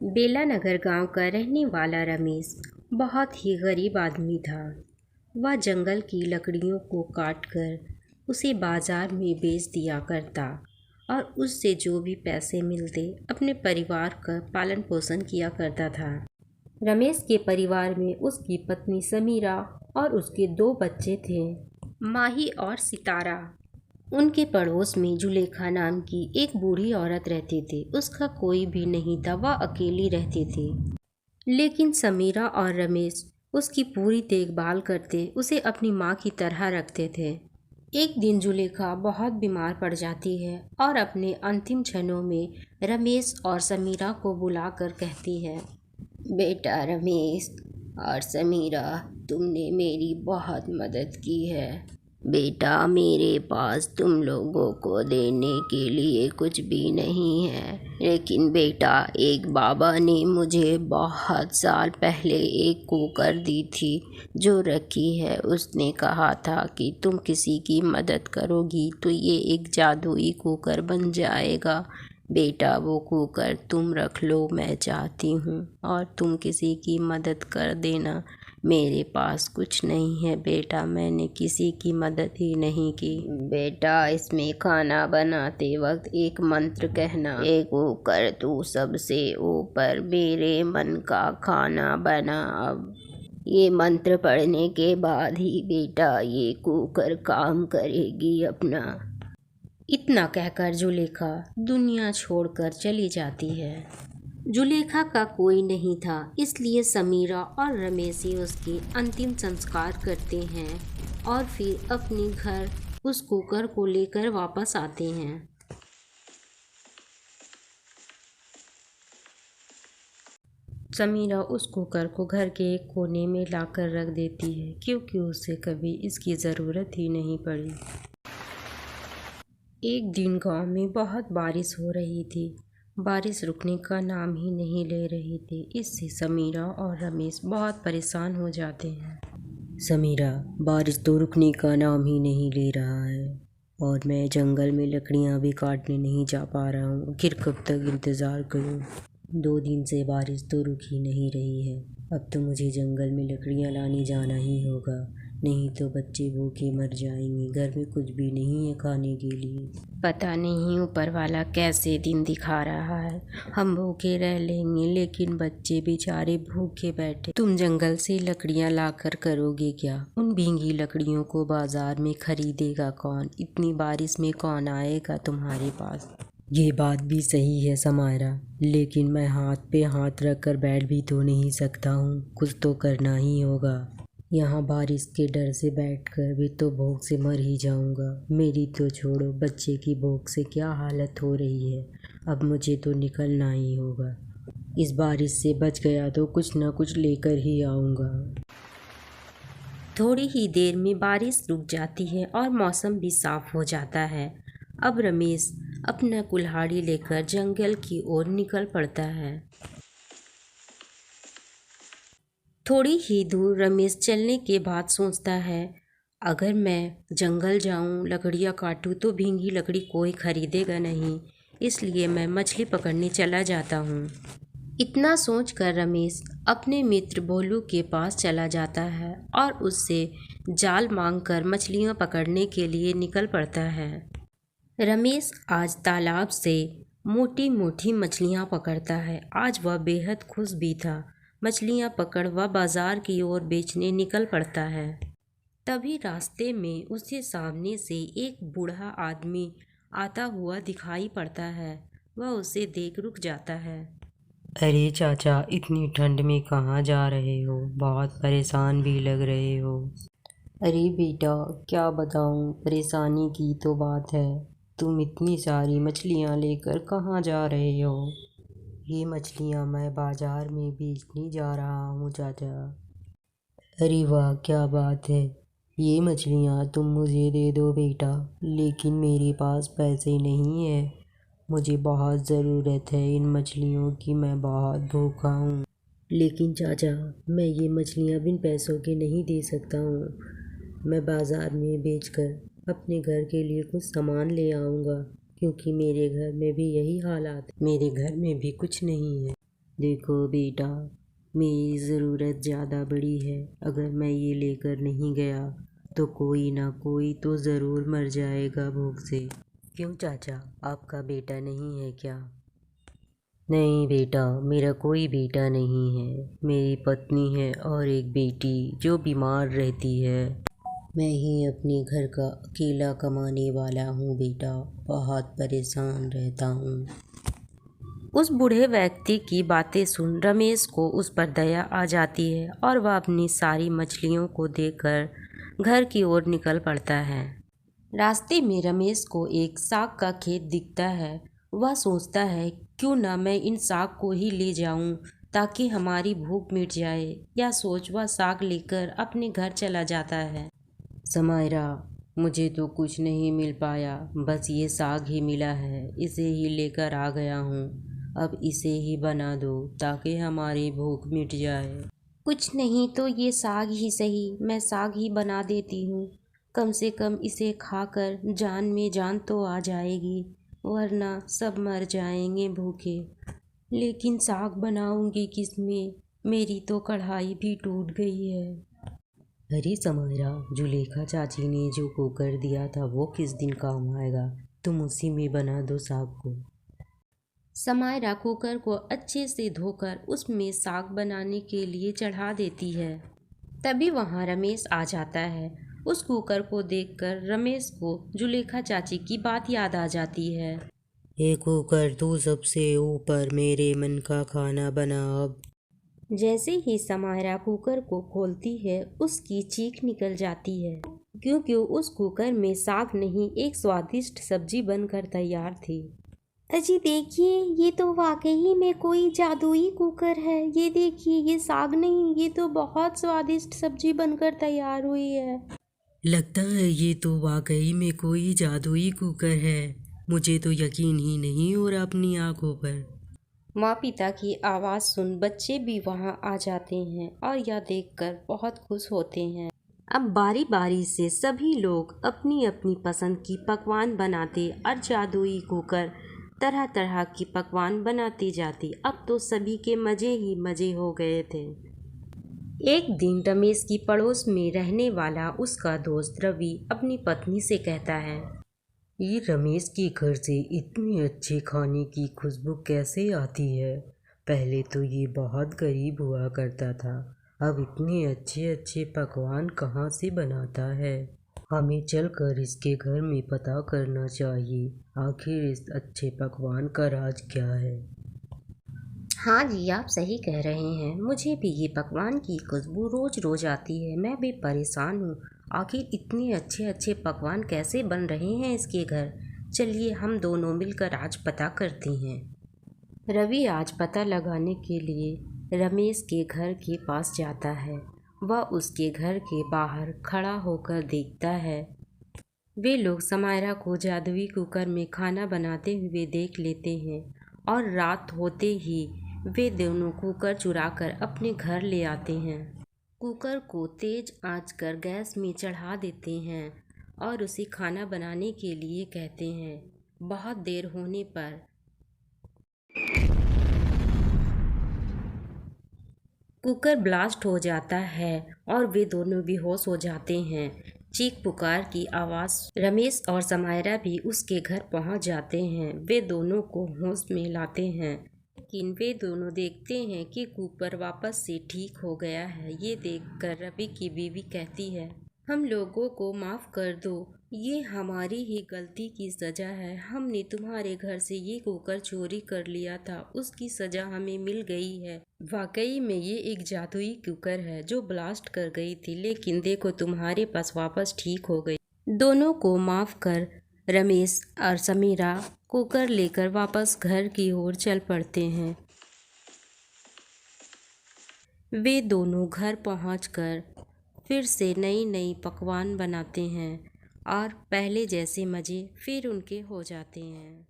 बेलानगर गांव का रहने वाला रमेश बहुत ही गरीब आदमी था। वह जंगल की लकड़ियों को काटकर उसे बाजार में बेच दिया करता और उससे जो भी पैसे मिलते अपने परिवार का पालन पोषण किया करता था। रमेश के परिवार में उसकी पत्नी समीरा और उसके दो बच्चे थे, माही और सितारा। उनके पड़ोस में जुलेखा नाम की एक बूढ़ी औरत रहती थी। उसका कोई भी नहीं था, वह अकेली रहती थी। लेकिन समीरा और रमेश उसकी पूरी देखभाल करते, उसे अपनी माँ की तरह रखते थे। एक दिन जुलेखा बहुत बीमार पड़ जाती है और अपने अंतिम क्षणों में रमेश और समीरा को बुलाकर कहती है, बेटा रमेश और समीरा, तुमने मेरी बहुत मदद की है। बेटा, मेरे पास तुम लोगों को देने के लिए कुछ भी नहीं है, लेकिन बेटा, एक बाबा ने मुझे बहुत साल पहले एक कुकर दी थी जो रखी है। उसने कहा था कि तुम किसी की मदद करोगी तो ये एक जादुई कुकर बन जाएगा। बेटा, वो कुकर तुम रख लो, मैं चाहती हूँ, और तुम किसी की मदद कर देना। मेरे पास कुछ नहीं है बेटा, मैंने किसी की मदद ही नहीं की। बेटा, इसमें खाना बनाते वक्त एक मंत्र कहना, एक कुकर तू सबसे ऊपर, मेरे मन का खाना बना। अब ये मंत्र पढ़ने के बाद ही बेटा ये कुकर काम करेगी अपना। इतना कहकर जुलेखा दुनिया छोड़कर चली जाती है। जुलेखा का कोई नहीं था, इसलिए समीरा और रमेश ही उसके अंतिम संस्कार करते हैं और फिर अपने घर उस कुकर को लेकर वापस आते हैं। समीरा उस कुकर को घर के एक कोने में लाकर रख देती है, क्योंकि उसे कभी इसकी ज़रूरत ही नहीं पड़ी। एक दिन गांव में बहुत बारिश हो रही थी। बारिश रुकने का नाम ही नहीं ले रही थी। इससे समीरा और रमेश बहुत परेशान हो जाते हैं। समीरा, बारिश तो रुकने का नाम ही नहीं ले रहा है और मैं जंगल में लकड़ियाँ भी काटने नहीं जा पा रहा हूँ। आखिर कब तक इंतज़ार करूँ? 2 दिन से बारिश तो रुक ही नहीं रही है। अब तो मुझे जंगल में लकड़ियाँ लाने जाना ही होगा, नहीं तो बच्चे भूखे मर जाएंगे। घर में कुछ भी नहीं है खाने के लिए। पता नहीं ऊपर वाला कैसे दिन दिखा रहा है। हम भूखे रह लेंगे, लेकिन बच्चे बेचारे भूखे बैठे। तुम जंगल से लकड़ियाँ लाकर करोगे क्या? उन भींगी लकड़ियों को बाजार में खरीदेगा कौन? इतनी बारिश में कौन आएगा तुम्हारे पास? ये बात भी सही है समायरा, लेकिन मैं हाथ पे हाथ रख कर बैठ भी तो नहीं सकता हूँ। कुछ तो करना ही होगा। यहाँ बारिश के डर से बैठकर भी तो भूख से मर ही जाऊँगा। मेरी तो छोड़ो, बच्चे की भूख से क्या हालत हो रही है। अब मुझे तो निकलना ही होगा। इस बारिश से बच गया तो कुछ न कुछ लेकर ही आऊँगा। थोड़ी ही देर में बारिश रुक जाती है और मौसम भी साफ हो जाता है। अब रमेश अपना कुल्हाड़ी लेकर जंगल की ओर निकल पड़ता है। थोड़ी ही दूर रमेश चलने के बाद सोचता है, अगर मैं जंगल जाऊं, लकड़ियाँ काटूं तो भींगी लकड़ी कोई खरीदेगा नहीं, इसलिए मैं मछली पकड़ने चला जाता हूँ। इतना सोचकर रमेश अपने मित्र भोलू के पास चला जाता है और उससे जाल मांगकर मछलियाँ पकड़ने के लिए निकल पड़ता है। रमेश आज तालाब से मोटी मोटी मछलियाँ पकड़ता है। आज वह बेहद खुश भी था। मछलियाँ पकड़ वह बाजार की ओर बेचने निकल पड़ता है। तभी रास्ते में उसके सामने से एक बूढ़ा आदमी आता हुआ दिखाई पड़ता है। वह उसे देख रुक जाता है। अरे चाचा, इतनी ठंड में कहाँ जा रहे हो? बहुत परेशान भी लग रहे हो। अरे बेटा, क्या बताऊँ, परेशानी की तो बात है। तुम इतनी सारी मछलियाँ लेकर कहाँ जा रहे हो? ये मछलियाँ मैं बाजार में बेचने जा रहा हूँ चाचा। अरे वाह, क्या बात है। ये मछलियाँ तुम मुझे दे दो बेटा, लेकिन मेरे पास पैसे नहीं है। मुझे बहुत ज़रूरत है इन मछलियों की, मैं बहुत भूखा हूँ। लेकिन चाचा, मैं ये मछलियाँ बिन पैसों के नहीं दे सकता हूँ। मैं बाज़ार में बेचकर अपने घर के लिए कुछ सामान ले आऊँगा, क्योंकि मेरे घर में भी यही हालात है। मेरे घर में भी कुछ नहीं है। देखो बेटा, मेरी ज़रूरत ज़्यादा बड़ी है। अगर मैं ये लेकर नहीं गया तो कोई ना कोई तो ज़रूर मर जाएगा भूख से। क्यों चाचा, आपका बेटा नहीं है क्या? नहीं बेटा, मेरा कोई बेटा नहीं है। मेरी पत्नी है और एक बेटी जो बीमार रहती है। मैं ही अपने घर का अकेला कमाने वाला हूँ बेटा, बहुत परेशान रहता हूँ। उस बूढ़े व्यक्ति की बातें सुन रमेश को उस पर दया आ जाती है और वह अपनी सारी मछलियों को देकर घर की ओर निकल पड़ता है। रास्ते में रमेश को एक साग का खेत दिखता है। वह सोचता है क्यों ना मैं इन साग को ही ले जाऊं ताकि हमारी भूख मिट जाए। यह सोच वह साग लेकर अपने घर चला जाता है। समायरा, मुझे तो कुछ नहीं मिल पाया, बस ये साग ही मिला है, इसे ही लेकर आ गया हूँ। अब इसे ही बना दो ताकि हमारी भूख मिट जाए। कुछ नहीं तो ये साग ही सही, मैं साग ही बना देती हूँ। कम से कम इसे खाकर जान में जान तो आ जाएगी, वरना सब मर जाएंगे भूखे। लेकिन साग बनाऊंगी किसमें? मेरी तो कढ़ाई भी टूट गई है। अरे समायरा, जुलेखा चाची ने जो कुकर दिया था वो किस दिन काम आएगा? तुम उसी में बना दो साग को। समायरा कुकर को अच्छे से धोकर उसमें साग बनाने के लिए चढ़ा देती है। तभी वहाँ रमेश आ जाता है। उस कुकर को देखकर रमेश को जुलेखा चाची की बात याद आ जाती है। हे कुकर, तू सबसे ऊपर, मेरे मन का खाना बना अब। जैसे ही समायरा कुकर को खोलती है उसकी चीख निकल जाती है, क्योंकि उस कुकर में साग नहीं एक स्वादिष्ट सब्जी बनकर तैयार थी। अजी देखिए, ये तो वाकई में कोई जादुई कुकर है। ये देखिए, ये साग नहीं, ये तो बहुत स्वादिष्ट सब्जी बनकर तैयार हुई है। लगता है ये तो वाकई में कोई जादुई कुकर है। मुझे तो यकीन ही नहीं हो रहा अपनी आंखों पर। माँ पिता की आवाज़ सुन बच्चे भी वहाँ आ जाते हैं और यह देखकर बहुत खुश होते हैं। अब बारी बारी से सभी लोग अपनी अपनी पसंद की पकवान बनाते और जादुई कुकर तरह तरह की पकवान बनाती जाती। अब तो सभी के मज़े ही मज़े हो गए थे। एक दिन रमेश की पड़ोस में रहने वाला उसका दोस्त रवि अपनी पत्नी से कहता है, ये रमेश के घर से इतने अच्छे खाने की खुशबू कैसे आती है? पहले तो ये बहुत गरीब हुआ करता था, अब इतने अच्छे अच्छे पकवान कहाँ से बनाता है? हमें चलकर इसके घर में पता करना चाहिए, आखिर इस अच्छे पकवान का राज क्या है। हाँ जी, आप सही कह रहे हैं। मुझे भी ये पकवान की खुशबू रोज़ रोज़ आती है। मैं भी परेशान हूँ, आखिर इतने अच्छे अच्छे पकवान कैसे बन रहे हैं इसके घर। चलिए हम दोनों मिलकर आज पता करते हैं। रवि आज पता लगाने के लिए रमेश के घर के पास जाता है। वह उसके घर के बाहर खड़ा होकर देखता है। वे लोग समायरा को जादुई कुकर में खाना बनाते हुए देख लेते हैं और रात होते ही वे दोनों कुकर चुराकर अपने घर ले आते हैं। कुकर को तेज आंच कर गैस में चढ़ा देते हैं और उसे खाना बनाने के लिए कहते हैं। बहुत देर होने पर कुकर ब्लास्ट हो जाता है और वे दोनों बेहोश हो जाते हैं। चीख पुकार की आवाज़ रमेश और समायरा भी उसके घर पहुंच जाते हैं। वे दोनों को होश में लाते हैं, लेकिन वे दोनों देखते हैं कि कुकर वापस से ठीक हो गया है। ये देखकर रवि की बीवी कहती है, हम लोगों को माफ़ कर दो, ये हमारी ही गलती की सज़ा है। हमने तुम्हारे घर से ये कुकर चोरी कर लिया था, उसकी सज़ा हमें मिल गई है। वाकई में ये एक जादुई कुकर है जो ब्लास्ट कर गई थी, लेकिन देखो तुम्हारे पास वापस ठीक हो गई। दोनों को माफ़ कर रमेश और समीरा कुकर लेकर वापस घर की ओर चल पड़ते हैं। वे दोनों घर पहुंचकर फिर से नई नई पकवान बनाते हैं और पहले जैसे मज़े फिर उनके हो जाते हैं।